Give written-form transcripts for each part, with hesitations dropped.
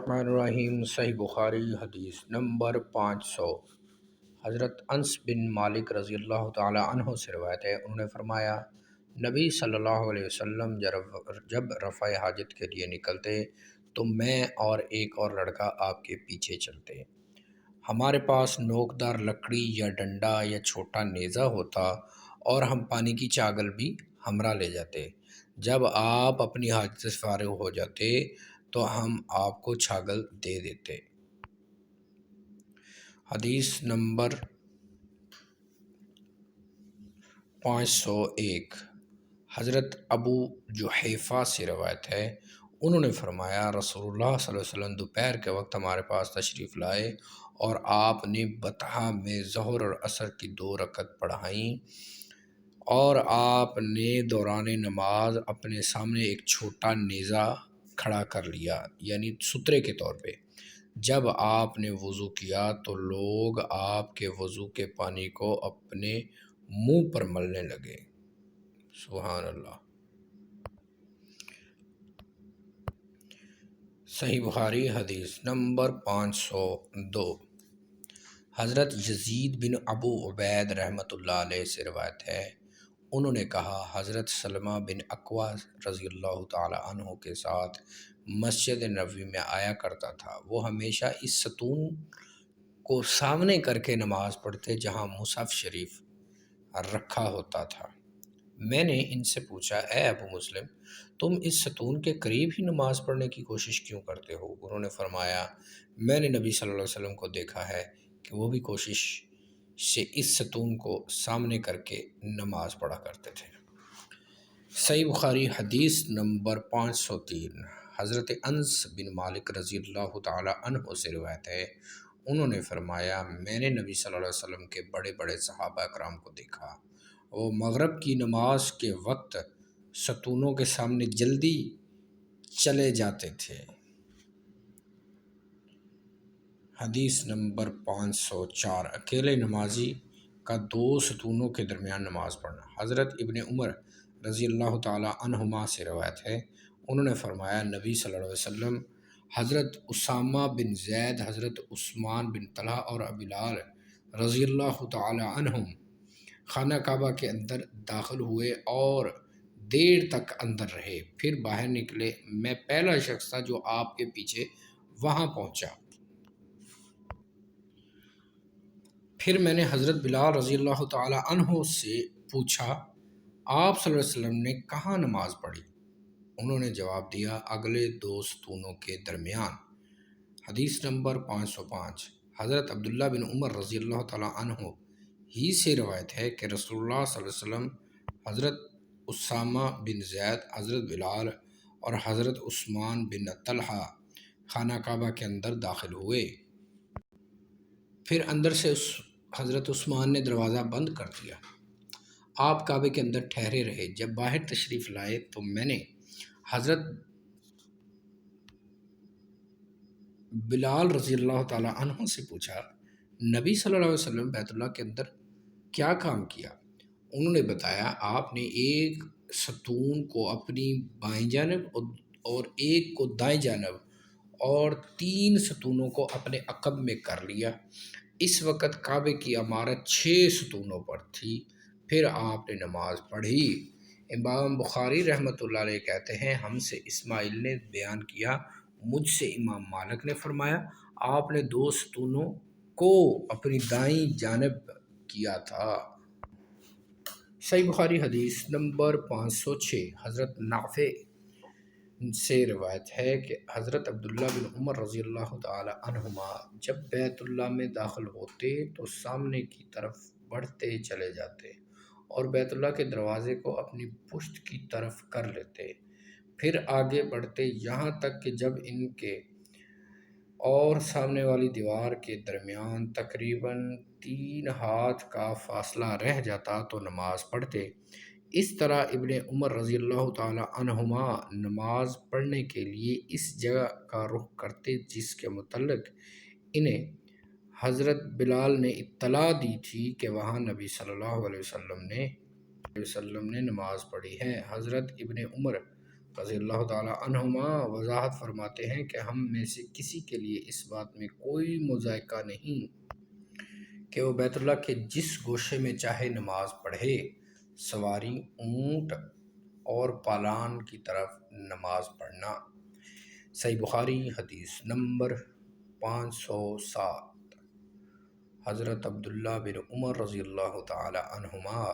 الرحمن الرحیم صحیح بخاری حدیث نمبر 500۔ حضرت انس بن مالک رضی اللہ تعالی عنہ سے روایت ہے، انہوں نے فرمایا نبی صلی اللہ علیہ وسلم جب رفع حاجت کے لیے نکلتے تو میں اور ایک اور لڑکا آپ کے پیچھے چلتے۔ ہمارے پاس نوکدار لکڑی یا ڈنڈا یا چھوٹا نیزہ ہوتا اور ہم پانی کی چاگل بھی ہمراہ لے جاتے۔ جب آپ اپنی حاجت سے فارغ ہو جاتے تو ہم آپ کو چھاگل دے دیتے۔ حدیث نمبر 501۔ حضرت ابو جحیفہ سے روایت ہے، انہوں نے فرمایا رسول اللہ صلی اللہ علیہ وسلم دوپہر کے وقت ہمارے پاس تشریف لائے اور آپ نے بطحا میں ظہر اور عصر کی 2 رکعت پڑھائیں، اور آپ نے دوران نماز اپنے سامنے ایک چھوٹا نیزہ کھڑا کر لیا، یعنی سترے کے طور پہ۔ جب آپ نے وضو کیا تو لوگ آپ کے وضو کے پانی کو اپنے منہ پر ملنے لگے۔ سبحان اللہ۔ صحیح بخاری حدیث نمبر 502۔ حضرت یزید بن ابو عبید رحمۃ اللہ علیہ سے روایت ہے، انہوں نے کہا حضرت سلمہ بن اکوع رضی اللہ تعالی عنہ کے ساتھ مسجد نبوی میں آیا کرتا تھا۔ وہ ہمیشہ اس ستون کو سامنے کر کے نماز پڑھتے جہاں مصحف شریف رکھا ہوتا تھا۔ میں نے ان سے پوچھا اے ابو مسلم، تم اس ستون کے قریب ہی نماز پڑھنے کی کوشش کیوں کرتے ہو؟ انہوں نے فرمایا میں نے نبی صلی اللہ علیہ وسلم کو دیکھا ہے کہ وہ بھی کوشش سے اس ستون کو سامنے کر کے نماز پڑھا کرتے تھے۔ صحیح بخاری حدیث نمبر 503۔ حضرت انس بن مالک رضی اللہ تعالی عنہ سے روایت ہے، انہوں نے فرمایا میں نے نبی صلی اللہ علیہ وسلم کے بڑے بڑے صحابہ کرام کو دیکھا، وہ مغرب کی نماز کے وقت ستونوں کے سامنے جلدی چلے جاتے تھے۔ حدیث نمبر 504۔ اکیلے نمازی کا 2 ستونوں کے درمیان نماز پڑھنا۔ حضرت ابن عمر رضی اللہ تعالی عنہما سے روایت ہے، انہوں نے فرمایا نبی صلی اللہ علیہ وسلم حضرت اسامہ بن زید، حضرت عثمان بن طلحہ اور بلال رضی اللہ تعالی عنہم خانہ کعبہ کے اندر داخل ہوئے اور دیر تک اندر رہے، پھر باہر نکلے۔ میں پہلا شخص تھا جو آپ کے پیچھے وہاں پہنچا۔ پھر میں نے حضرت بلال رضی اللہ تعالی عنہ سے پوچھا آپ صلی اللہ علیہ وسلم نے کہاں نماز پڑھی؟ انہوں نے جواب دیا اگلے 2 ستونوں کے درمیان۔ حدیث نمبر 505۔ حضرت عبداللہ بن عمر رضی اللہ تعالی عنہ ہی سے روایت ہے کہ رسول اللہ صلی اللہ علیہ وسلم حضرت اسامہ بن زید، حضرت بلال اور حضرت عثمان بن طلحہ خانہ کعبہ کے اندر داخل ہوئے، پھر اندر سے حضرت عثمان نے دروازہ بند کر دیا۔ آپ کعبے کے اندر ٹھہرے رہے۔ جب باہر تشریف لائے تو میں نے حضرت بلال رضی اللہ تعالی عنہ سے پوچھا نبی صلی اللہ علیہ وسلم بیت اللہ کے اندر کیا کام کیا؟ انہوں نے بتایا آپ نے ایک ستون کو اپنی بائیں جانب اور ایک کو دائیں جانب اور 3 ستونوں کو اپنے عقب میں کر لیا۔ اس وقت کعبے کی عمارت 6 ستونوں پر تھی۔ پھر آپ نے نماز پڑھی۔ امام بخاری رحمۃ اللہ علیہ کہتے ہیں ہم سے اسماعیل نے بیان کیا، مجھ سے امام مالک نے فرمایا آپ نے 2 ستونوں کو اپنی دائیں جانب کیا تھا۔ صحیح بخاری حدیث نمبر 506۔ حضرت نافع سے روایت ہے کہ حضرت عبداللہ بن عمر رضی اللہ تعالی عنہما جب بیت اللہ میں داخل ہوتے تو سامنے کی طرف بڑھتے چلے جاتے اور بیت اللہ کے دروازے کو اپنی پشت کی طرف کر لیتے، پھر آگے بڑھتے یہاں تک کہ جب ان کے اور سامنے والی دیوار کے درمیان تقریباً 3 ہاتھ کا فاصلہ رہ جاتا تو نماز پڑھتے۔ اس طرح ابن عمر رضی اللہ تعالی عنہما نماز پڑھنے کے لیے اس جگہ کا رخ کرتے جس کے متعلق انہیں حضرت بلال نے اطلاع دی تھی کہ وہاں نبی صلی اللہ علیہ وسلم نے نماز پڑھی ہے۔ حضرت ابن عمر رضی اللہ تعالی عنہما وضاحت فرماتے ہیں کہ ہم میں سے کسی کے لیے اس بات میں کوئی مذائقہ نہیں کہ وہ بیت اللہ کے جس گوشے میں چاہے نماز پڑھے، سواری اونٹ اور پالان کی طرف نماز پڑھنا۔ صحیح بخاری حدیث نمبر 507۔ حضرت عبداللہ بن عمر رضی اللہ تعالی عنہما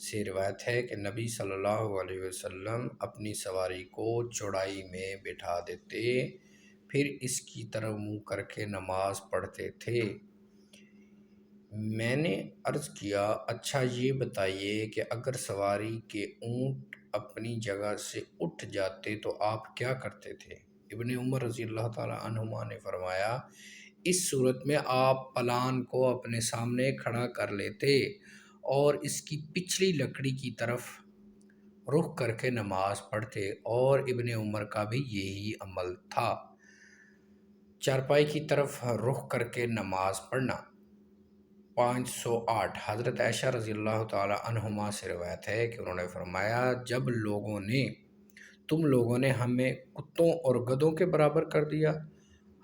سے روایت ہے کہ نبی صلی اللہ علیہ وسلم اپنی سواری کو چوڑائی میں بٹھا دیتے، پھر اس کی طرف منہ کر کے نماز پڑھتے تھے۔ میں نے عرض کیا، اچھا یہ بتائیے کہ اگر سواری کے اونٹ اپنی جگہ سے اٹھ جاتے تو آپ کیا کرتے تھے؟ ابن عمر رضی اللہ تعالی عنہما نے فرمایا، اس صورت میں آپ پلان کو اپنے سامنے کھڑا کر لیتے اور اس کی پچھلی لکڑی کی طرف رخ کر کے نماز پڑھتے، اور ابن عمر کا بھی یہی عمل تھا، چارپائی کی طرف رخ کر کے نماز پڑھنا۔ 508۔ حضرت عائشہ رضی اللہ تعالی عنہما سے روایت ہے کہ انہوں نے فرمایا، جب تم لوگوں نے ہمیں کتوں اور گدھوں کے برابر کر دیا،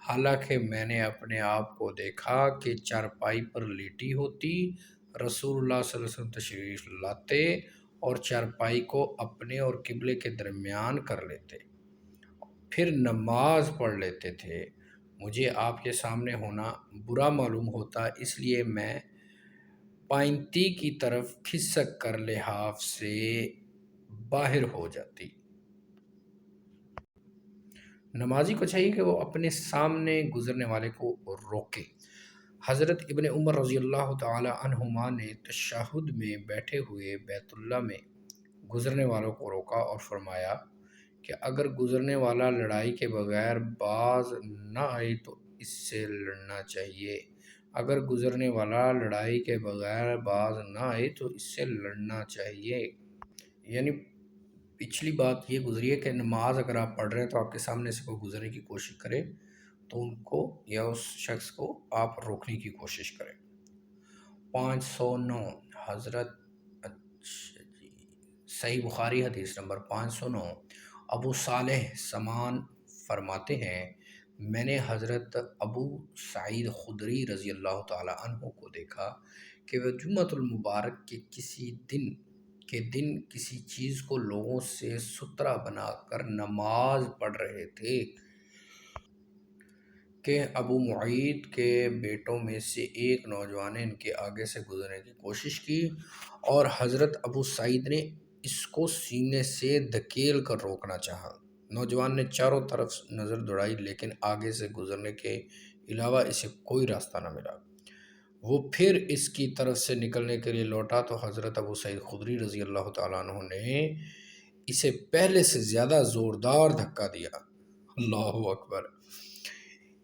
حالانکہ میں نے اپنے آپ کو دیکھا کہ چارپائی پر لیٹی ہوتی، رسول اللہ صلی اللہ علیہ وسلم تشریف لاتے اور چارپائی کو اپنے اور قبلے کے درمیان کر لیتے، پھر نماز پڑھ لیتے تھے۔ مجھے آپ کے سامنے ہونا برا معلوم ہوتا، اس لیے میں پائنتی کی طرف کھسک کر لحاف سے باہر ہو جاتی۔ نمازی کو چاہیے کہ وہ اپنے سامنے گزرنے والے کو روکے۔ حضرت ابن عمر رضی اللہ تعالی عنہما نے تشہد میں بیٹھے ہوئے بیت اللہ میں گزرنے والوں کو روکا اور فرمایا کہ اگر گزرنے والا لڑائی کے بغیر باز نہ آئے تو اس سے لڑنا چاہیے، اگر گزرنے والا لڑائی کے بغیر باز نہ آئے تو اس سے لڑنا چاہیے۔ یعنی پچھلی بات یہ گزری ہے کہ نماز اگر آپ پڑھ رہے ہیں تو آپ کے سامنے سے کوئی گزرنے کی کوشش کرے تو ان کو یا اس شخص کو آپ روکنے کی کوشش کریں۔ 509۔ حضرت صحیح بخاری حدیث نمبر 509۔ ابو صالح سمان فرماتے ہیں، میں نے حضرت ابو سعید خدری رضی اللہ تعالی عنہ کو دیکھا کہ وہ جمعۃ المبارک کے دن کسی چیز کو لوگوں سے سترا بنا کر نماز پڑھ رہے تھے کہ ابو معید کے بیٹوں میں سے ایک نوجوان نے ان کے آگے سے گزرنے کی کوشش کی اور حضرت ابو سعید نے اس کو سینے سے دھکیل کر روکنا چاہا۔ نوجوان نے چاروں طرف نظر دوڑائی لیکن آگے سے گزرنے کے علاوہ اسے کوئی راستہ نہ ملا۔ وہ پھر اس کی طرف سے نکلنے کے لیے لوٹا تو حضرت ابو سعید خدری رضی اللہ تعالیٰ عنہ نے اسے پہلے سے زیادہ زوردار دھکا دیا۔ اللہ اکبر۔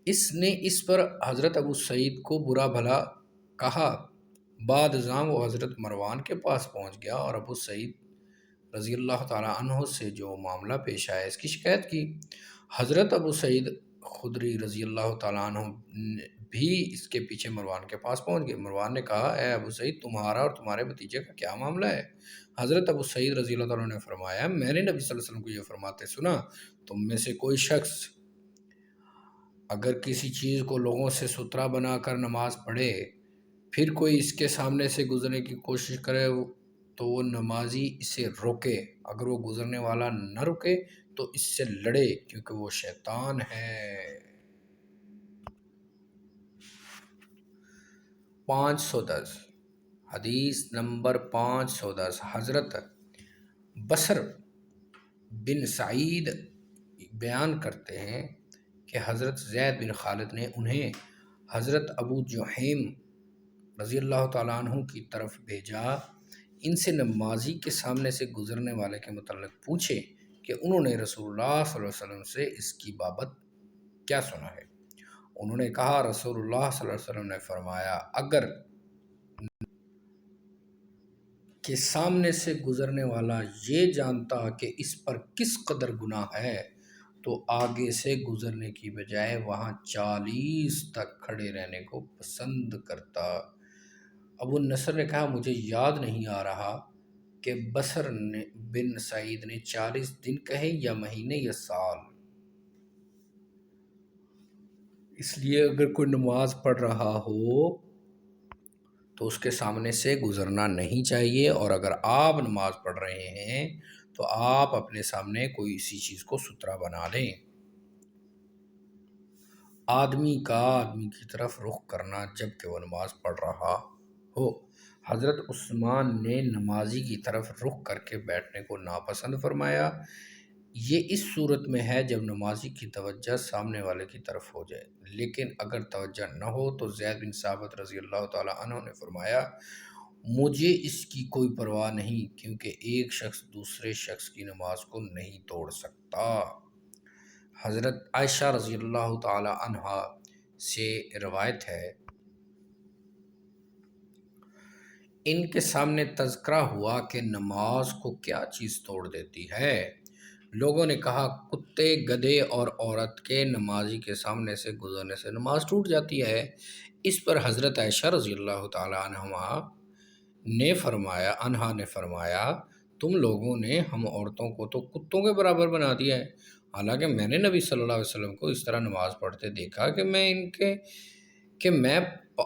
اس نے اس پر حضرت ابو سعید کو برا بھلا کہا۔ بعد ازاں وہ حضرت مروان کے پاس پہنچ گیا اور ابو سعید رضی اللہ تعالیٰ عنہ سے جو معاملہ پیش آیا اس کی شکایت کی۔ حضرت ابو سعید خدری رضی اللہ تعالیٰ عنہ بھی اس کے پیچھے مروان کے پاس پہنچ گئے۔ مروان نے کہا، اے ابو سعید، تمہارا اور تمہارے بھتیجے کا کیا معاملہ ہے؟ حضرت ابو سعید رضی اللہ تعالیٰ عنہ نے فرمایا، میں نے نبی صلی اللہ علیہ وسلم کو یہ فرماتے سنا، تم میں سے کوئی شخص اگر کسی چیز کو لوگوں سے سترا بنا کر نماز پڑھے، پھر کوئی اس کے سامنے سے گزرنے کی کوشش کرے تو وہ نمازی اسے روکے، اگر وہ گزرنے والا نہ رکے تو اس سے لڑے کیونکہ وہ شیطان ہے۔ 510۔ حدیث نمبر 510۔ حضرت بصر بن سعید بیان کرتے ہیں کہ حضرت زید بن خالد نے انہیں حضرت ابو جہیم رضی اللہ تعالیٰ عنہ کی طرف بھیجا، ان سے نمازی کے سامنے سے گزرنے والے کے متعلق پوچھے کہ انہوں نے رسول اللہ صلی اللہ علیہ وسلم سے اس کی بابت کیا سنا ہے۔ انہوں نے کہا، رسول اللہ صلی اللہ علیہ وسلم نے فرمایا، اگر کہ سامنے سے گزرنے والا یہ جانتا کہ اس پر کس قدر گناہ ہے تو آگے سے گزرنے کی بجائے وہاں 40 تک کھڑے رہنے کو پسند کرتا۔ ابو نصر نے کہا، مجھے یاد نہیں آ رہا کہ بصر بن سعید نے 40 دن کہے یا مہینے یا سال. اس لیے اگر کوئی نماز پڑھ رہا ہو تو اس کے سامنے سے گزرنا نہیں چاہیے، اور اگر آپ نماز پڑھ رہے ہیں تو آپ اپنے سامنے کوئی اسی چیز کو ستھرا بنا لیں. آدمی کی طرف رخ کرنا جب کہ وہ نماز پڑھ رہا ہو. حضرت عثمان نے نمازی کی طرف رخ کر کے بیٹھنے کو ناپسند فرمایا. یہ اس صورت میں ہے جب نمازی کی توجہ سامنے والے کی طرف ہو جائے، لیکن اگر توجہ نہ ہو تو زید بن ثابت رضی اللہ تعالی عنہ نے فرمایا مجھے اس کی کوئی پرواہ نہیں، کیونکہ ایک شخص دوسرے شخص کی نماز کو نہیں توڑ سکتا. حضرت عائشہ رضی اللہ تعالی عنہا سے روایت ہے، ان کے سامنے تذکرہ ہوا کہ نماز کو کیا چیز توڑ دیتی ہے. لوگوں نے کہا کتے، گدھے اور عورت کے نمازی کے سامنے سے گزرنے سے نماز ٹوٹ جاتی ہے. اس پر حضرت عائشہ رضی اللہ تعالی عنہا نے فرمایا تم لوگوں نے ہم عورتوں کو تو کتوں کے برابر بنا دیا ہے، حالانکہ میں نے نبی صلی اللہ علیہ وسلم کو اس طرح نماز پڑھتے دیکھا کہ میں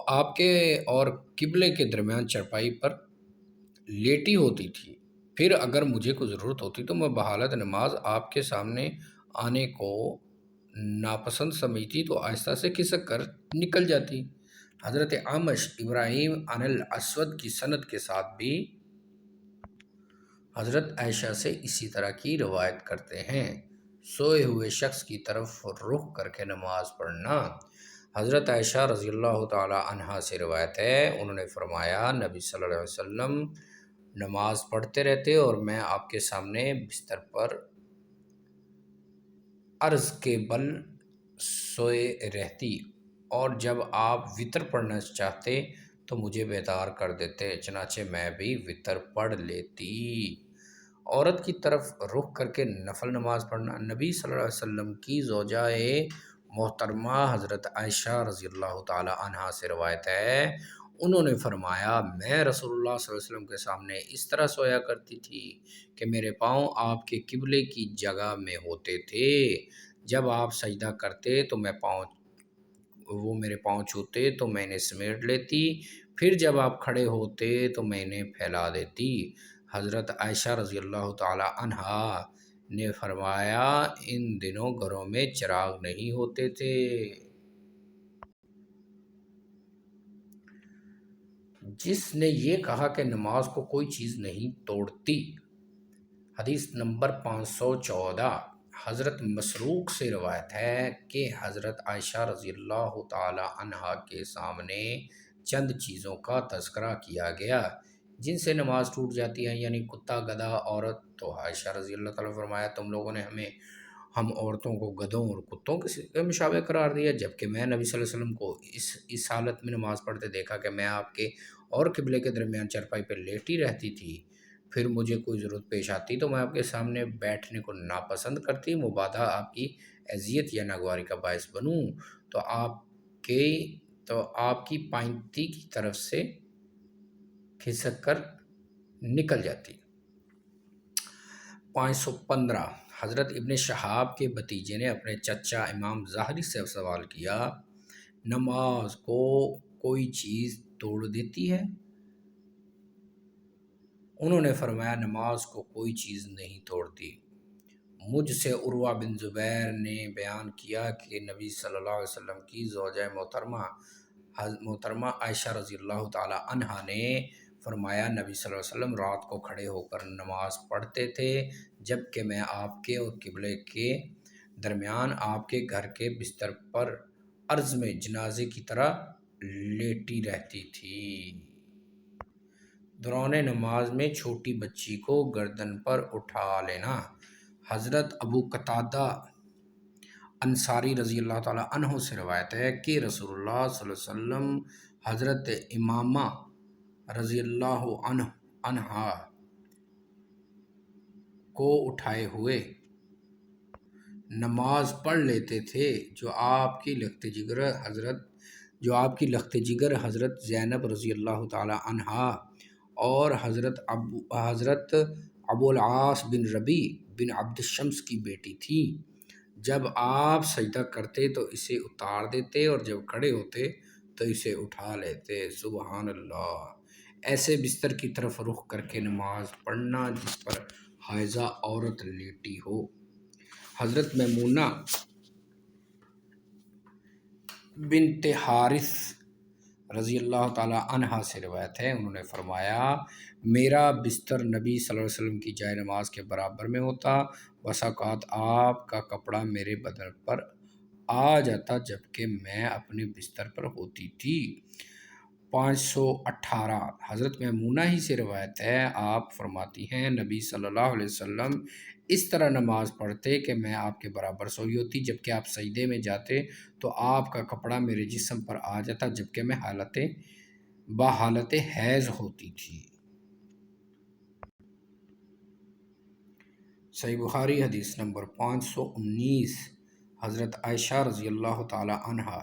آپ کے اور قبلے کے درمیان چرپائی پر لیٹی ہوتی تھی. پھر اگر مجھے کوئی ضرورت ہوتی تو میں بحالت نماز آپ کے سامنے آنے کو ناپسند سمجھتی تو آہستہ سے کھسک کر نکل جاتی. حضرت اعمش ابراہیم عن الاسود کی سند کے ساتھ بھی حضرت عائشہ سے اسی طرح کی روایت کرتے ہیں. سوئے ہوئے شخص کی طرف رخ کر کے نماز پڑھنا. حضرت عائشہ رضی اللہ تعالی عنہا سے روایت ہے، انہوں نے فرمایا نبی صلی اللہ علیہ وسلم نماز پڑھتے رہتے اور میں آپ کے سامنے بستر پر عرض کے بل سوئے رہتی، اور جب آپ وطر پڑھنا چاہتے تو مجھے بیدار کر دیتے، چنانچہ میں بھی وطر پڑھ لیتی. عورت کی طرف رخ کر کے نفل نماز پڑھنا. نبی صلی اللہ علیہ وسلم کی زوجہ محترمہ حضرت عائشہ رضی اللہ تعالی عنہا سے روایت ہے، انہوں نے فرمایا میں رسول اللہ صلی اللہ علیہ وسلم کے سامنے اس طرح سویا کرتی تھی کہ میرے پاؤں آپ کے قبلے کی جگہ میں ہوتے تھے. جب آپ سجدہ کرتے تو وہ میرے پاؤں چھوتے تو میں انہیں سمیٹ لیتی، پھر جب آپ کھڑے ہوتے تو میں انہیں پھیلا دیتی. حضرت عائشہ رضی اللہ تعالی عنہا نے فرمایا ان دنوں گھروں میں چراغ نہیں ہوتے تھے. جس نے یہ کہا کہ نماز کو کوئی چیز نہیں توڑتی. حدیث نمبر 514. حضرت مسروق سے روایت ہے کہ حضرت عائشہ رضی اللہ تعالی عنہا کے سامنے چند چیزوں کا تذکرہ کیا گیا جن سے نماز ٹوٹ جاتی ہے، یعنی کتا، گدھا، عورت. تو عائشہ رضی اللہ تعالیٰ فرمایا تم لوگوں نے ہم عورتوں کو گدھوں اور کتوں کے مشابہ قرار دیا، جبکہ میں نبی صلی اللہ علیہ وسلم کو اس حالت میں نماز پڑھتے دیکھا کہ میں آپ کے اور قبلے کے درمیان چرپائی پر لیٹی رہتی تھی. پھر مجھے کوئی ضرورت پیش آتی تو میں آپ کے سامنے بیٹھنے کو ناپسند کرتی، مبادا آپ کی اذیت یا ناگواری کا باعث بنوں تو آپ کی پائنتی کی طرف سے کھسک کر نکل جاتی. 515. حضرت ابن شہاب کے بھتیجے نے اپنے چچا امام ظاہری سے سوال کیا نماز کو کوئی چیز توڑ دیتی ہے؟ انہوں نے فرمایا نماز کو کوئی چیز نہیں توڑتی. مجھ سے عروہ بن زبیر نے بیان کیا کہ نبی صلی اللہ علیہ وسلم کی زوجہ محترمہ عائشہ رضی اللہ تعالی عنہا نے فرمایا نبی صلی اللہ علیہ وسلم رات کو کھڑے ہو کر نماز پڑھتے تھے جبکہ میں آپ کے اور قبلے کے درمیان آپ کے گھر کے بستر پر عرض میں جنازے کی طرح لیٹی رہتی تھی. دوران نماز میں چھوٹی بچی کو گردن پر اٹھا لینا. حضرت ابو قتادہ انصاری رضی اللہ تعالیٰ عنہ سے روایت ہے کہ رسول اللہ صلی اللہ علیہ وسلم حضرت امامہ رضی اللہ عنہا کو اٹھائے ہوئے نماز پڑھ لیتے تھے جو آپ کی لخت جگر حضرت زینب رضی اللہ تعالیٰ عنہا اور حضرت ابو العاص بن ربی بن عبد الشمس کی بیٹی تھی۔ جب آپ سجدہ کرتے تو اسے اتار دیتے اور جب کھڑے ہوتے تو اسے اٹھا لیتے۔ سبحان اللہ! ایسے بستر کی طرف رخ کر کے نماز پڑھنا جس پر حائضہ عورت لیٹی ہو۔ حضرت میمونہ بنت حارث رضی اللہ تعالی عنہا سے روایت ہے، انہوں نے فرمایا میرا بستر نبی صلی اللہ علیہ وسلم کی جائے نماز کے برابر میں ہوتا، بسا اوقات آپ کا کپڑا میرے بدن پر آ جاتا جبکہ میں اپنے بستر پر ہوتی تھی۔ 518 حضرت میمونہ ہی سے روایت ہے، آپ فرماتی ہیں نبی صلی اللہ علیہ وسلم اس طرح نماز پڑھتے کہ میں آپ کے برابر سوئی ہوتی، جبکہ آپ سجدے میں جاتے تو آپ کا کپڑا میرے جسم پر آ جاتا جبکہ میں حالت حیض ہوتی تھی۔ صحیح بخاری حدیث نمبر 519 حضرت عائشہ رضی اللہ تعالی عنہا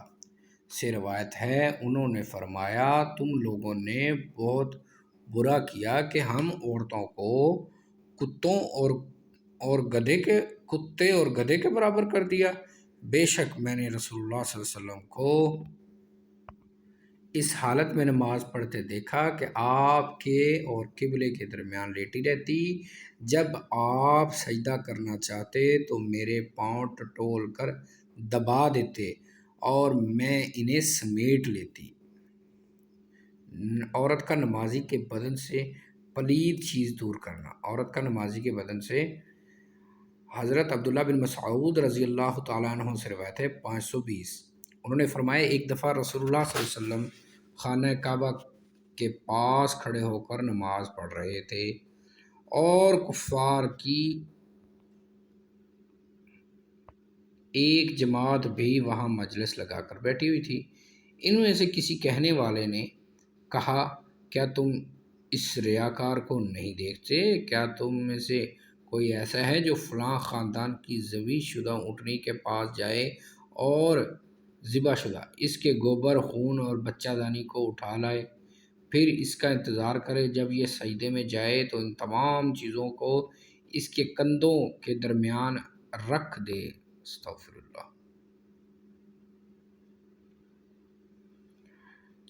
سے روایت ہے، انہوں نے فرمایا تم لوگوں نے بہت برا کیا کہ ہم عورتوں کو کتوں کتے اور گدھے کے برابر کر دیا۔ بے شک میں نے رسول اللہ صلی اللہ علیہ وسلم کو اس حالت میں نماز پڑھتے دیکھا کہ آپ کے اور قبلے کے درمیان لیٹی رہتی، جب آپ سجدہ کرنا چاہتے تو میرے پاؤں ٹٹول کر دبا دیتے اور میں انہیں سمیٹ لیتی۔ عورت کا نمازی کے بدن سے پلید چیز دور کرنا۔ عورت کا نمازی کے بدن سے حضرت عبداللہ بن مسعود رضی اللہ تعالیٰ عنہ سے روایت ہے 520 انہوں نے فرمایا ایک دفعہ رسول اللہ صلی اللہ علیہ وسلم خانہ کعبہ کے پاس کھڑے ہو کر نماز پڑھ رہے تھے اور کفار کی ایک جماعت بھی وہاں مجلس لگا کر بیٹھی ہوئی تھی۔ ان میں سے کسی کہنے والے نے کہا کیا تم اس ریاکار کو نہیں دیکھتے؟ کیا تم میں سے کوئی ایسا ہے جو فلاں خاندان کی ذبح شدہ اونٹنی کے پاس جائے اور ذبح شدہ اس کے گوبر، خون اور بچہ دانی کو اٹھا لائے، پھر اس کا انتظار کرے جب یہ سجدے میں جائے تو ان تمام چیزوں کو اس کے کندھوں کے درمیان رکھ دے؟ استغفر اللہ۔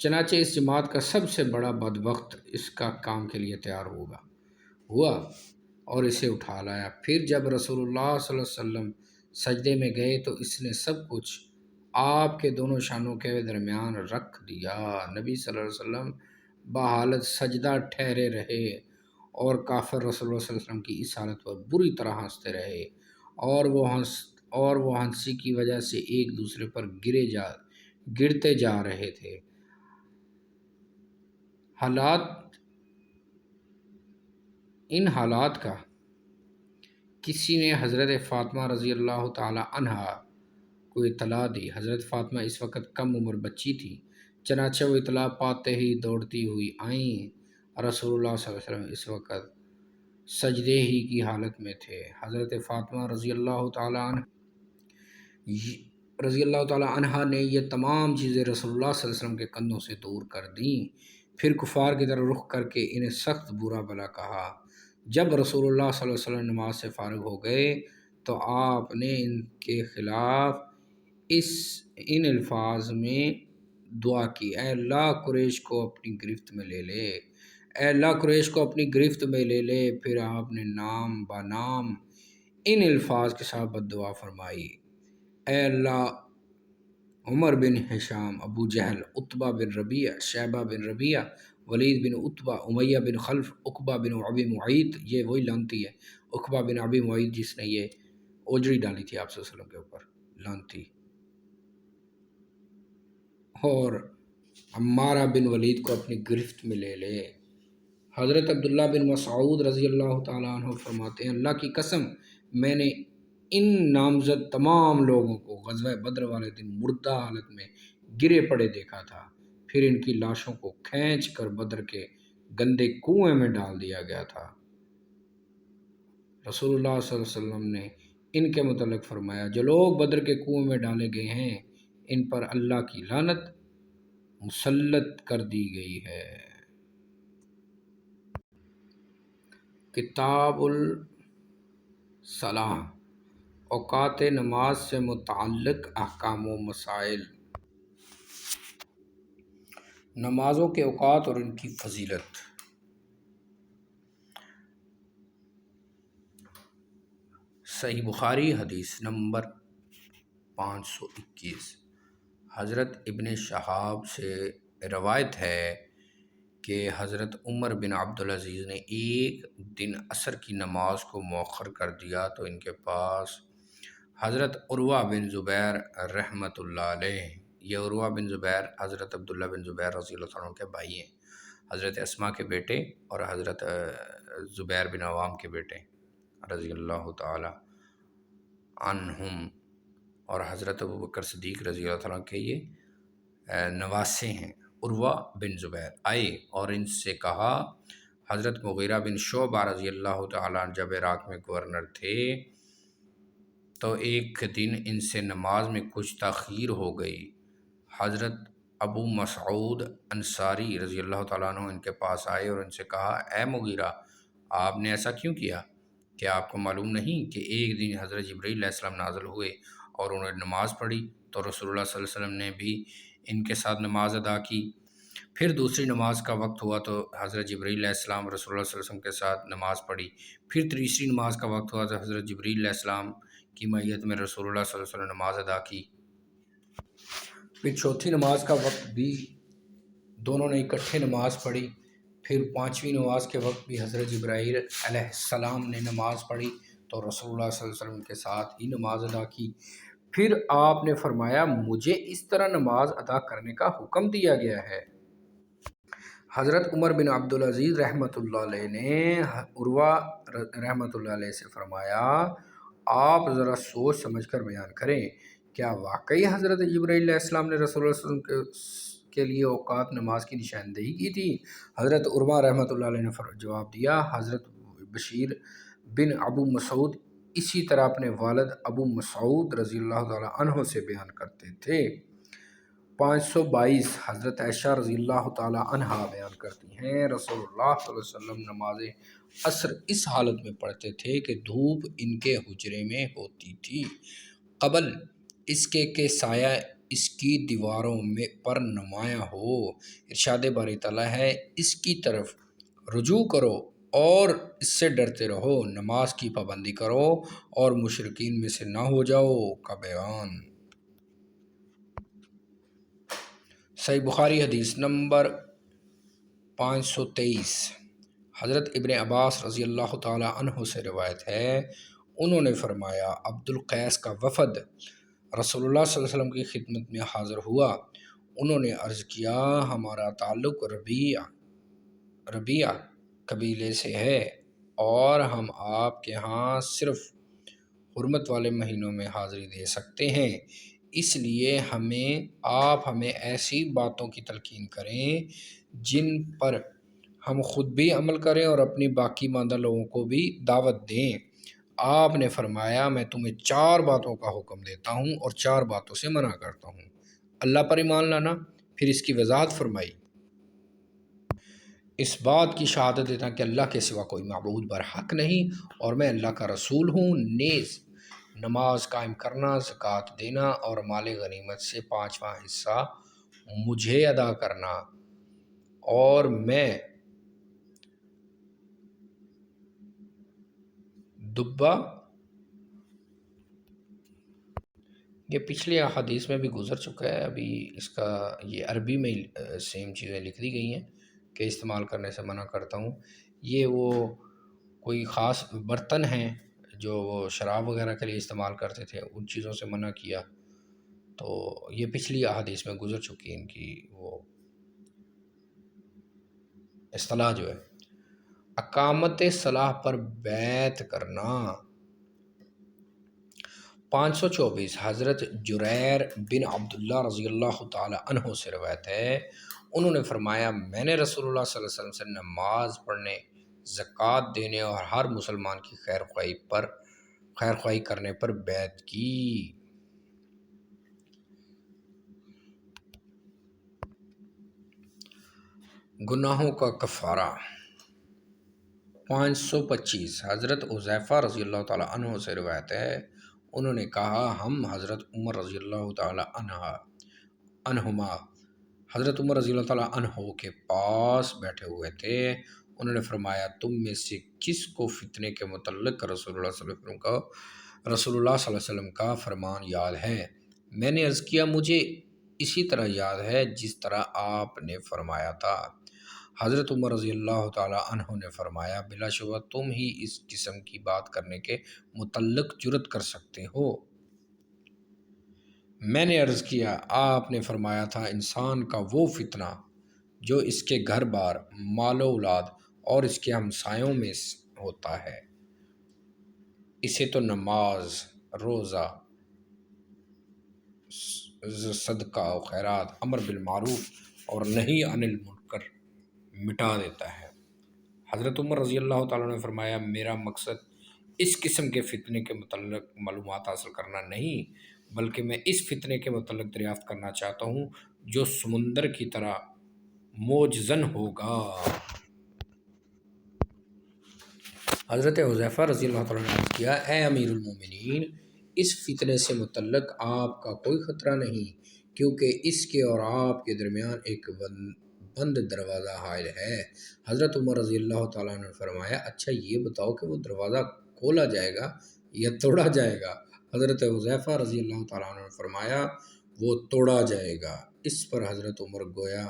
چنانچہ اس جماعت کا سب سے بڑا بدبخت اس کا کام کے لیے تیار ہوا اور اسے اٹھا لایا۔ پھر جب رسول اللہ صلی اللہ علیہ وسلم سجدے میں گئے تو اس نے سب کچھ آپ کے دونوں شانوں کے درمیان رکھ دیا۔ نبی صلی اللہ علیہ وسلم بحالت سجدہ ٹھہرے رہے اور کافر رسول اللہ صلی اللہ علیہ وسلم کی اس حالت پر بری طرح ہنستے رہے اور وہ ہنسی کی وجہ سے ایک دوسرے پر گرتے جا رہے تھے۔ ان حالات کا کسی نے حضرت فاطمہ رضی اللہ تعالی عنہا کو اطلاع دی۔ حضرت فاطمہ اس وقت کم عمر بچی تھی، چنانچہ وہ اطلاع پاتے ہی دوڑتی ہوئی آئیں۔ رسول اللہ صلی اللہ علیہ وسلم اس وقت سجدے ہی کی حالت میں تھے۔ حضرت فاطمہ رضی اللہ تعالی عنہا نے یہ تمام چیزیں رسول اللہ صلی اللہ علیہ وسلم کے کندھوں سے دور کر دیں، پھر کفار کی طرف رخ کر کے انہیں سخت برا بھلا کہا۔ جب رسول اللہ صلی اللہ علیہ وسلم نماز سے فارغ ہو گئے تو آپ نے ان کے خلاف ان الفاظ میں دعا کی، اے اللہ قریش کو اپنی گرفت میں لے لے، اے اللہ قریش کو اپنی گرفت میں لے لے۔ پھر آپ نے نام بنام ان الفاظ کے ساتھ بد دعا فرمائی، اے اللہ عمر بن ہشام، ابو جہل، عتبہ بن ربیعہ، شیبہ بن ربیعہ، ولید بن عتبہ، امیہ بن خلف، عقبہ بن ابی معیط، یہ وہی لعنتی ہے عقبہ بن ابی معیط جس نے یہ اوجری ڈالی تھی آپ صلی اللہ علیہ وسلم کے اوپر، لعنتی، اور عمارہ بن ولید کو اپنی گرفت میں لے لے۔ حضرت عبداللہ بن مسعود رضی اللہ تعالیٰ عنہ فرماتے ہیں اللہ کی قسم میں نے ان نامزد تمام لوگوں کو غزوہ بدر والے دن مردہ حالت میں گرے پڑے دیکھا تھا، پھر ان کی لاشوں کو کھینچ کر بدر کے گندے کنویں میں ڈال دیا گیا تھا۔ رسول اللہ صلی اللہ علیہ وسلم نے ان کے متعلق فرمایا جو لوگ بدر کے کنویں میں ڈالے گئے ہیں ان پر اللہ کی لعنت مسلط کر دی گئی ہے۔ کتاب الصلاح، اوقات نماز سے متعلق احکام و مسائل، نمازوں کے اوقات اور ان کی فضیلت۔ صحیح بخاری حدیث نمبر 521، حضرت ابن شہاب سے روایت ہے کہ حضرت عمر بن عبدالعزیز نے ایک دن عصر کی نماز کو مؤخر کر دیا تو ان کے پاس حضرت عروہ بن زبیر رحمۃ اللہ علیہ، یہ عروہ بن زبیر حضرت عبداللہ بن زبیر رضی اللہ عنہ کے بھائی ہیں، حضرت اسما کے بیٹے اور حضرت زبیر بن عوام کے بیٹے رضی اللہ تعالی عنہم، اور حضرت ابوبکر صدیق رضی اللہ عنہ کے یہ نواسے ہیں۔ عروہ بن زبیر آئے اور ان سے کہا، حضرت مغیرہ بن شعبہ رضی اللہ تعالیٰ عنہ جب عراق میں گورنر تھے تو ایک دن ان سے نماز میں کچھ تاخیر ہو گئی۔ حضرت ابو مسعود انصاری رضی اللہ تعالیٰ عنہ ان کے پاس آئے اور ان سے کہا، اے مغیرہ، آپ نے ایسا کیوں کیا؟ کہ آپ کو معلوم نہیں کہ ایک دن حضرت جبرائیل علیہ السلام نازل ہوئے اور انہوں نے نماز پڑھی تو رسول اللہ صلی اللہ علیہ وسلم نے بھی ان کے ساتھ نماز ادا کی۔ پھر دوسری نماز کا وقت ہوا تو حضرت جبرائیل علیہ السلام رسول اللہ صلی اللہ علیہ وسلم کے ساتھ نماز پڑھی۔ پھر تیسری نماز کا وقت ہوا تو حضرت جبرائیل علیہ السلام کی معیت میں رسول اللہ صلی اللہ علیہ وسلم نے نماز ادا کی۔ پھر چوتھی نماز کا وقت بھی دونوں نے اکٹھے نماز پڑھی۔ پھر پانچویں نماز کے وقت بھی حضرت جبرائیل علیہ السلام نے نماز پڑھی تو رسول اللہ صلی اللہ علیہ وسلم کے ساتھ ہی نماز ادا کی۔ پھر آپ نے فرمایا، مجھے اس طرح نماز ادا کرنے کا حکم دیا گیا ہے۔ حضرت عمر بن عبدالعزیز رحمۃ اللہ علیہ نے عروہ رحمۃ اللہ علیہ سے فرمایا، آپ ذرا سوچ سمجھ کر بیان کریں، کیا واقعی حضرت جبرائیل علیہ السلام نے رسول اللہ صلی اللہ علیہ وسلم کے لیے اوقات نماز کی نشاندہی کی تھی؟ حضرت عروہ رحمۃ اللہ علیہ نے جواب دیا، حضرت بشیر بن ابو مسعود اسی طرح اپنے والد ابو مسعود رضی اللہ تعالیٰ عنہ سے بیان کرتے تھے۔ 522، حضرت عائشہ رضی اللہ تعالیٰ عنہا بیان کرتی ہیں، رسول اللہ صلی اللہ علیہ وسلم نماز عصر اس حالت میں پڑھتے تھے کہ دھوپ ان کے حجرے میں ہوتی تھی، قبل اس کے کہ سایہ اس کی دیواروں میں پر نمایاں ہو۔ ارشاد باری تعالیٰ ہے، اس کی طرف رجوع کرو اور اس سے ڈرتے رہو، نماز کی پابندی کرو اور مشرکین میں سے نہ ہو جاؤ کا بیان۔ صحیح بخاری حدیث نمبر 523، حضرت ابن عباس رضی اللہ تعالیٰ عنہ سے روایت ہے، انہوں نے فرمایا، عبد القیس کا وفد رسول اللہ صلی اللہ علیہ وسلم کی خدمت میں حاضر ہوا۔ انہوں نے عرض کیا، ہمارا تعلق ربیعہ قبیلے سے ہے اور ہم آپ کے ہاں صرف حرمت والے مہینوں میں حاضری دے سکتے ہیں، اس لیے آپ ہمیں ایسی باتوں کی تلقین کریں جن پر ہم خود بھی عمل کریں اور اپنی باقی ماندہ لوگوں کو بھی دعوت دیں۔ آپ نے فرمایا، میں تمہیں 4 باتوں کا حکم دیتا ہوں اور 4 باتوں سے منع کرتا ہوں۔ اللہ پر ایمان لانا، پھر اس کی وضاحت فرمائی، اس بات کی شہادت دیتا کہ اللہ کے سوا کوئی معبود برحق نہیں اور میں اللہ کا رسول ہوں، نیز نماز قائم کرنا، زکوٰۃ دینا اور مال غنیمت سے 5واں حصہ مجھے ادا کرنا، اور میں دبا، یہ پچھلی احادیث میں بھی گزر چکا ہے، ابھی اس کا یہ عربی میں سیم چیزیں لکھ دی گئی ہیں کہ استعمال کرنے سے منع کرتا ہوں۔ یہ وہ کوئی خاص برتن ہیں جو وہ شراب وغیرہ کے لیے استعمال کرتے تھے، ان چیزوں سے منع کیا، تو یہ پچھلی احادیث میں گزر چکی ہے ان کی وہ اصطلاح جو ہے۔ اقامت صلاح پر بیعت کرنا۔ 524، حضرت جریر بن عبداللہ رضی اللہ تعالی عنہ سے روایت ہے، انہوں نے فرمایا، میں نے رسول اللہ صلی اللہ علیہ وسلم سے نماز پڑھنے، زکوٰۃ دینے اور ہر مسلمان کی خیر خواہی کرنے پر بیعت کی۔ گناہوں کا کفارہ۔ 525 حضرت حذیفہ رضی اللہ تعالیٰ عنہ سے روایت ہے، انہوں نے کہا ہم حضرت عمر رضی اللہ تعالیٰ عنہما حضرت عمر رضی اللہ تعالیٰ عنہ کے پاس بیٹھے ہوئے تھے۔ انہوں نے فرمایا تم میں سے کس کو فتنے کے متعلق رسول اللہ صلی اللہ علیہ وسلم کا فرمان یاد ہے؟ میں نے عرض کیا مجھے اسی طرح یاد ہے جس طرح آپ نے فرمایا تھا۔ حضرت عمر رضی اللہ تعالیٰ عنہ نے فرمایا بلا شبہ تم ہی اس قسم کی بات کرنے کے متعلق جرأت کر سکتے ہو۔ میں نے عرض کیا آپ نے فرمایا تھا انسان کا وہ فتنہ جو اس کے گھر بار، مال و اولاد اور اس کے ہمسایوں میں ہوتا ہے، اسے تو نماز، روزہ، صدقہ و خیرات، امر بالمعروف اور نہی عن المنکر مٹا دیتا ہے۔ حضرت عمر رضی اللہ تعالیٰ نے فرمایا میرا مقصد اس قسم کے فتنے کے متعلق معلومات حاصل کرنا نہیں، بلکہ میں اس فتنے کے متعلق دریافت کرنا چاہتا ہوں جو سمندر کی طرح موجزن ہوگا۔ حضرت حذیفہ رضی اللہ تعالیٰ نے عرض کیا اے امیر المومنین، اس فتنے سے متعلق آپ کا کوئی خطرہ نہیں، کیونکہ اس کے اور آپ کے درمیان ایک بند دروازہ حائل ہے۔ حضرت عمر رضی اللہ تعالیٰ نے فرمایا اچھا یہ بتاؤ کہ وہ دروازہ کھولا جائے گا یا توڑا جائے گا؟ حضرت حذیفہ رضی اللہ تعالیٰ نے فرمایا وہ توڑا جائے گا۔ اس پر حضرت عمر گویا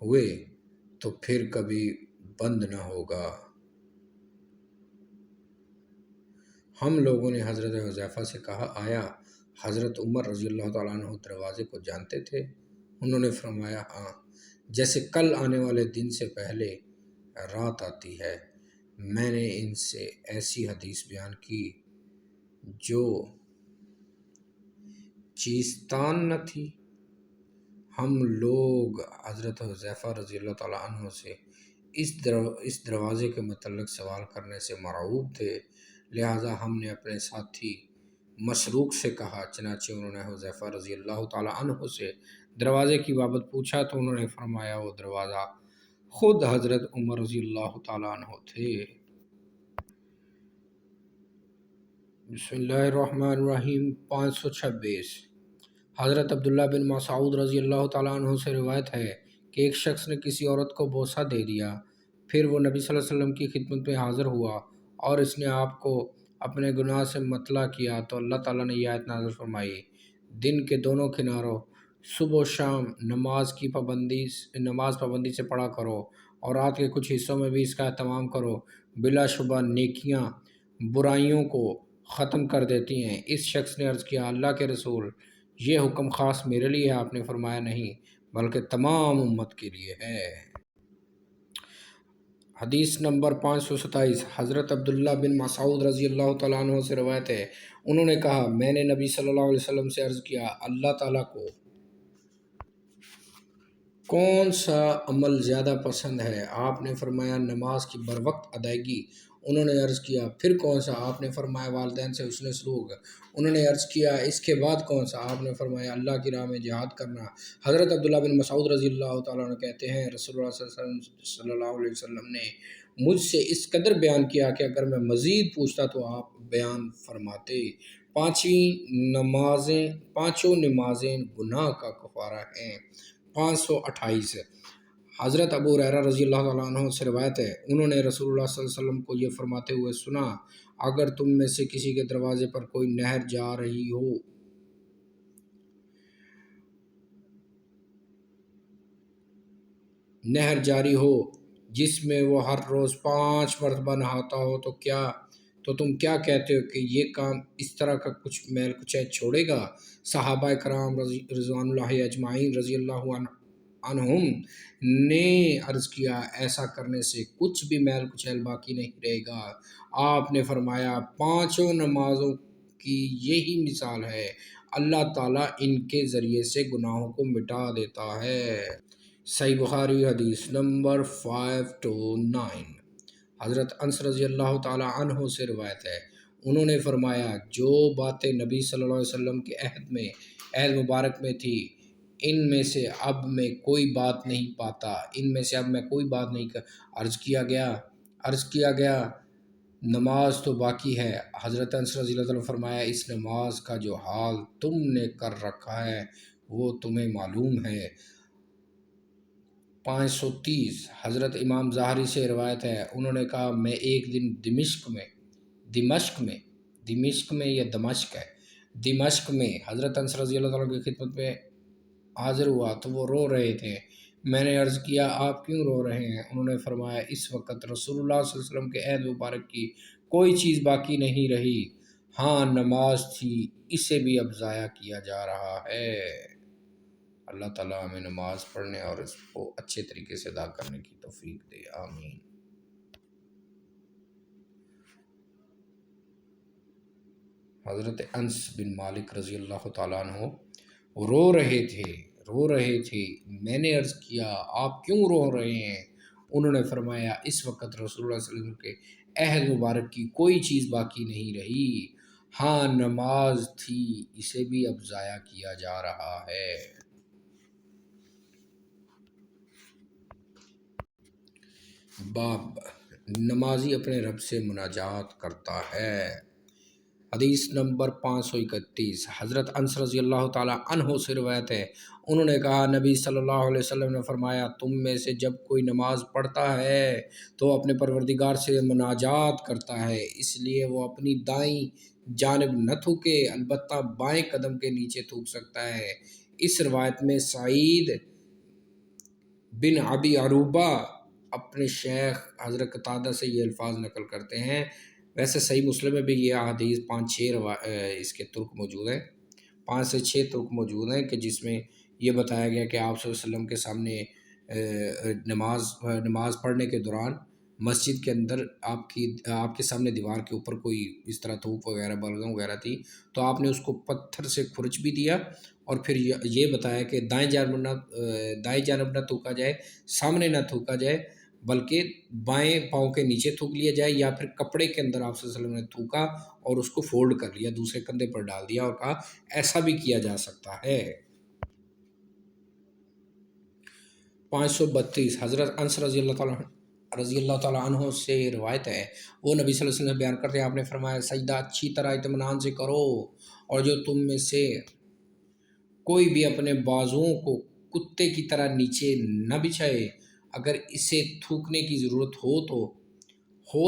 ہوئے تو پھر کبھی بند نہ ہوگا۔ ہم لوگوں نے حضرت حذیفہ سے کہا آیا حضرت عمر رضی اللہ تعالیٰ عنہ دروازے کو جانتے تھے؟ انہوں نے فرمایا ہاں، جیسے کل آنے والے دن سے پہلے رات آتی ہے۔ میں نے ان سے ایسی حدیث بیان کی جو چیستان نہ تھی۔ ہم لوگ حضرت حذیفہ رضی اللہ تعالیٰ عنہ سے اس دروازے کے متعلق سوال کرنے سے مرعوب تھے، لہٰذا ہم نے اپنے ساتھی مسروق سے کہا، چنانچہ انہوں نے حذیفہ رضی اللہ تعالیٰ عنہ سے دروازے کی بابت پوچھا تو انہوں نے فرمایا وہ دروازہ خود حضرت عمر رضی اللہ تعالیٰ عنہ تھے۔ بسم اللہ الرحمن الرحیم۔ 526 حضرت عبداللہ بن مسعود رضی اللہ تعالیٰ عنہ سے روایت ہے کہ ایک شخص نے کسی عورت کو بوسہ دے دیا، پھر وہ نبی صلی اللہ علیہ وسلم کی خدمت میں حاضر ہوا اور اس نے آپ کو اپنے گناہ سے مطلع کیا تو اللہ تعالیٰ نے یہ آیت نازل فرمائی دن کے دونوں کناروں صبح و شام نماز پابندی سے پڑھا کرو اور رات کے کچھ حصوں میں بھی اس کا اہتمام کرو، بلا شبہ نیکیاں برائیوں کو ختم کر دیتی ہیں۔ اس شخص نے عرض کیا اللہ کے رسول یہ حکم خاص میرے لیے ہے؟ آپ نے فرمایا نہیں بلکہ تمام امت کے لیے ہے۔ حدیث نمبر 527 حضرت عبداللہ بن مسعود رضی اللہ تعالیٰ عنہ سے روایت ہے، انہوں نے کہا میں نے نبی صلی اللہ علیہ وسلم سے عرض کیا اللہ تعالیٰ کو کون سا عمل زیادہ پسند ہے؟ آپ نے فرمایا نماز کی بروقت ادائیگی۔ انہوں نے عرض کیا پھر کون سا؟ آپ نے فرمایا والدین سے حسن سلوک۔ انہوں نے عرض کیا اس کے بعد کون سا؟ آپ نے فرمایا اللہ کی راہ میں جہاد کرنا۔ حضرت عبداللہ بن مسعود رضی اللہ تعالیٰ عنہ کہتے ہیں رسول اللہ صلی اللہ علیہ وسلم نے مجھ سے اس قدر بیان کیا کہ اگر میں مزید پوچھتا تو آپ بیان فرماتے۔ پانچوں نمازیں گناہ کا کفارہ ہیں۔ 528 حضرت ابو ہریرہ رضی اللہ تعالیٰ عنہ سے روایت ہے، انہوں نے رسول اللہ صلی اللہ علیہ وسلم کو یہ فرماتے ہوئے سنا اگر تم میں سے کسی کے دروازے پر کوئی نہر جاری ہو جس میں وہ ہر روز 5 مرتبہ نہاتا ہو تو تم کیا کہتے ہو کہ یہ کام اس طرح کا کچھ میل کچیل چھوڑے گا؟ صحابہ کرام رضوان اللہ اجمعین رضی اللہ عنہم نے عرض کیا ایسا کرنے سے کچھ بھی میل کچیل باقی نہیں رہے گا۔ آپ نے فرمایا 5 نمازوں کی یہی مثال ہے، اللہ تعالیٰ ان کے ذریعے سے گناہوں کو مٹا دیتا ہے۔ صحیح بخاری حدیث نمبر 529 حضرت انس رضی اللہ تعالیٰ عنہ سے روایت ہے، انہوں نے فرمایا جو باتیں نبی صلی اللہ علیہ وسلم کے عہد مبارک میں تھی ان میں سے اب میں کوئی بات نہیں پاتا، ان میں سے اب میں کوئی بات نہیں عرض کیا گیا نماز تو باقی ہے۔ حضرت انس رضی اللہ عنہ فرمایا اس نماز کا جو حال تم نے کر رکھا ہے وہ تمہیں معلوم ہے۔ 530 حضرت امام ظاہری سے روایت ہے، انہوں نے کہا میں ایک دن دمشق میں یا دمشق ہے، دمشق میں حضرت انس رضی اللہ عنہ کی خدمت میں حاضر ہوا تو وہ رو رہے تھے۔ میں نے عرض کیا آپ کیوں رو رہے ہیں؟ انہوں نے فرمایا اس وقت رسول اللہ صلی اللہ علیہ وسلم کے عہد مبارک کی کوئی چیز باقی نہیں رہی، ہاں نماز تھی، اسے بھی اب ضائع کیا جا رہا ہے۔ اللہ تعالیٰ ہمیں نماز پڑھنے اور اس کو اچھے طریقے سے ادا کرنے کی توفیق دے، آمین۔ حضرت انس بن مالک رضی اللہ تعالیٰ عنہ رو رہے تھے، میں نے عرض کیا آپ کیوں رو رہے ہیں؟ انہوں نے فرمایا اس وقت رسول اللہ صلی اللہ علیہ وسلم کے عہد مبارک کی کوئی چیز باقی نہیں رہی، ہاں نماز تھی، اسے بھی اب ضائع کیا جا رہا ہے۔ باب نمازی اپنے رب سے مناجات کرتا ہے۔ حدیث نمبر 531 حضرت انس رضی اللہ تعالیٰ عنہ سے روایت ہے، انہوں نے کہا نبی صلی اللہ علیہ وسلم نے فرمایا تم میں سے جب کوئی نماز پڑھتا ہے تو اپنے پروردگار سے مناجات کرتا ہے، اس لیے وہ اپنی دائیں جانب نہ تھوکے، البتہ بائیں قدم کے نیچے تھوک سکتا ہے۔ اس روایت میں سعید بن ابی عروبہ اپنے شیخ حضرت قتادہ سے یہ الفاظ نقل کرتے ہیں۔ ویسے صحیح مسلم میں بھی یہ حدیث 5-6 اس کے ترک موجود ہیں، 5 سے 6 ترک موجود ہیں کہ جس میں یہ بتایا گیا کہ آپ صلی اللہ علیہ وسلم کے سامنے نماز پڑھنے کے دوران مسجد کے اندر آپ کے سامنے دیوار کے اوپر کوئی اس طرح تھوک وغیرہ بلغم وغیرہ تھی تو آپ نے اس کو پتھر سے کھرچ بھی دیا اور پھر یہ بتایا کہ دائیں جانب نہ تھوکا جائے، سامنے نہ تھوکا جائے، بلکہ بائیں پاؤں کے نیچے تھوک لیا جائے، یا پھر کپڑے کے اندر آپ صلی اللہ علیہ وسلم نے تھوکا اور اس کو فولڈ کر لیا، دوسرے کندھے پر ڈال دیا اور کہا ایسا بھی کیا جا سکتا ہے۔ 532 حضرت انس رضی اللہ تعالیٰ عنہ سے روایت ہے، وہ نبی صلی اللہ علیہ وسلم بیان کرتے ہیں، آپ نے فرمایا سجدہ اچھی طرح اطمینان سے کرو، اور جو تم میں سے کوئی بھی اپنے بازوؤں کو کتے کی طرح نیچے نہ بچھائے، اگر اسے تھوکنے کی ضرورت ہو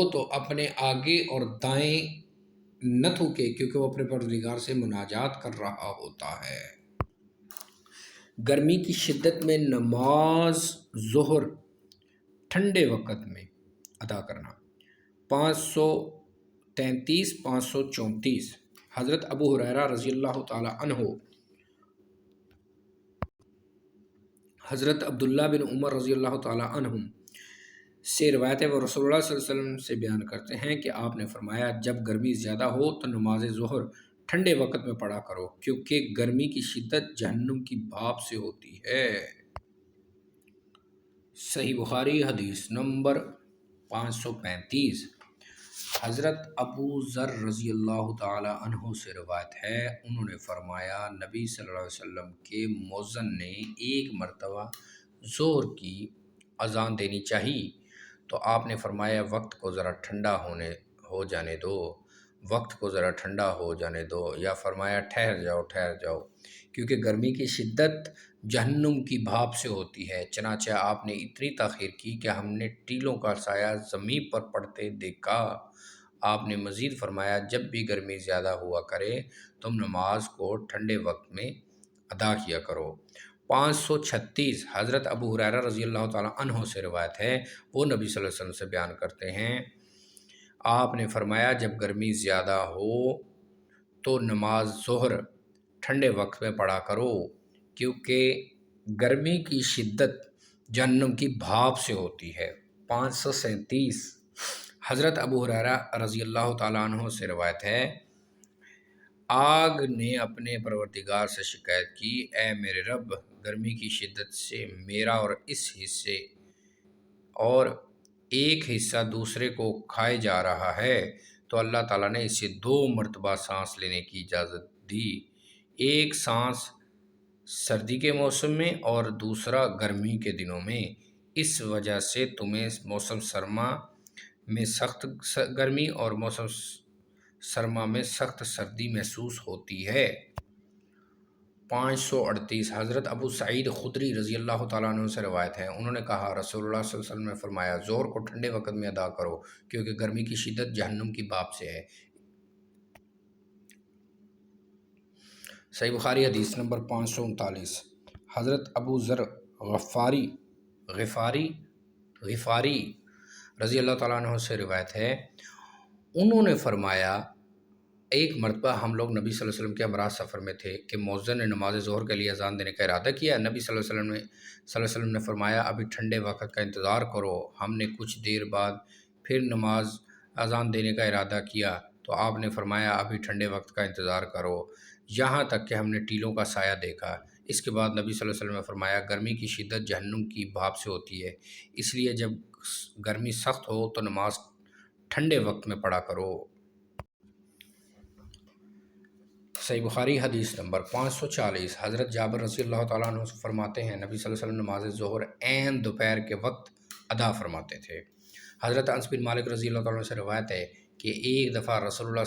تو اپنے آگے اور دائیں نہ تھوکے، کیونکہ وہ اپنے پروردگار سے مناجات کر رہا ہوتا ہے۔ گرمی کی شدت میں نماز ظہر ٹھنڈے وقت میں ادا کرنا۔ 533 534 حضرت ابو ہریرہ رضی اللہ تعالی عنہ حضرت عبداللہ بن عمر رضی اللہ تعالی عنہ سے روایت ہے، وہ رسول اللہ صلی اللہ علیہ وسلم سے بیان کرتے ہیں کہ آپ نے فرمایا جب گرمی زیادہ ہو تو نماز ظہر ٹھنڈے وقت میں پڑھا کرو، کیونکہ گرمی کی شدت جہنم کی بھاپ سے ہوتی ہے۔ صحیح بخاری حدیث نمبر 535 حضرت ابو ذر رضی اللہ تعالی عنہ سے روایت ہے، انہوں نے فرمایا نبی صلی اللہ علیہ وسلم کے مؤذن نے ایک مرتبہ ظہر کی اذان دینی چاہی تو آپ نے فرمایا وقت کو ذرا ٹھنڈا ہو جانے دو، یا فرمایا ٹھہر جاؤ کیونکہ گرمی کی شدت جہنم کی بھاپ سے ہوتی ہے، چنانچہ آپ نے اتنی تاخیر کی کہ ہم نے ٹیلوں کا سایہ زمین پر پڑتے دیکھا۔ آپ نے مزید فرمایا جب بھی گرمی زیادہ ہوا کرے تم نماز کو ٹھنڈے وقت میں ادا کیا کرو۔ 536 حضرت ابو ہریرہ رضی اللہ تعالیٰ عنہ سے روایت ہے، وہ نبی صلی اللہ علیہ وسلم سے بیان کرتے ہیں، آپ نے فرمایا جب گرمی زیادہ ہو تو نماز ظہر ٹھنڈے وقت میں پڑھا کرو، کیونکہ گرمی کی شدت جہنم کی بھاپ سے ہوتی ہے۔ 537 حضرت ابو ہریرہ رضی اللہ تعالیٰ عنہ سے روایت ہے، آگ نے اپنے پروردگار سے شکایت کی، اے میرے رب گرمی کی شدت سے میرا اور ایک حصہ دوسرے کو کھائے جا رہا ہے، تو اللہ تعالیٰ نے اسے 2 مرتبہ سانس لینے کی اجازت دی، ایک سانس سردی کے موسم میں اور دوسرا گرمی کے دنوں میں، اس وجہ سے تمہیں موسم سرما میں سخت گرمی اور موسم سرما میں سخت سردی محسوس ہوتی ہے۔ 538 حضرت ابو سعید خدری رضی اللہ تعالیٰ عنہ سے روایت ہے، انہوں نے کہا رسول اللہ صلی اللہ علیہ وسلم نے فرمایا ظہر کو ٹھنڈے وقت میں ادا کرو کیونکہ گرمی کی شدت جہنم کی باب سے ہے۔ صحیح بخاری حدیث نمبر 539 حضرت ابو ذر غفاری رضی اللہ تعالیٰ عنہ سے روایت ہے، انہوں نے فرمایا ایک مرتبہ ہم لوگ نبی صلی اللہ علیہ وسلم کے ہمراہ سفر میں تھے کہ مؤذن نے نماز ظہر کے لیے اذان دینے کا ارادہ کیا۔ نبی صلی اللہ علیہ وسلم نے فرمایا ابھی ٹھنڈے وقت کا انتظار کرو۔ ہم نے کچھ دیر بعد پھر اذان دینے کا ارادہ کیا تو آپ نے فرمایا ابھی ٹھنڈے وقت کا انتظار کرو، یہاں تک کہ ہم نے ٹیلوں کا سایہ دیکھا۔ اس کے بعد نبی صلی اللہ علیہ وسلم نے فرمایا گرمی کی شدت جہنم کی بھاپ سے ہوتی ہے، اس لیے جب گرمی سخت ہو تو نماز ٹھنڈے وقت میں پڑھا کرو۔ صحیح بخاری حدیث نمبر 540 حضرت جابر رضی اللہ تعالیٰ عنہ فرماتے ہیں نبی صلی اللہ علیہ وسلم نماز ظہر عین دوپہر کے وقت ادا فرماتے تھے۔ حضرت انس بن مالک رضی اللہ تعالیٰ عنہ سے روایت ہے کہ ایک دفعہ رسول اللہ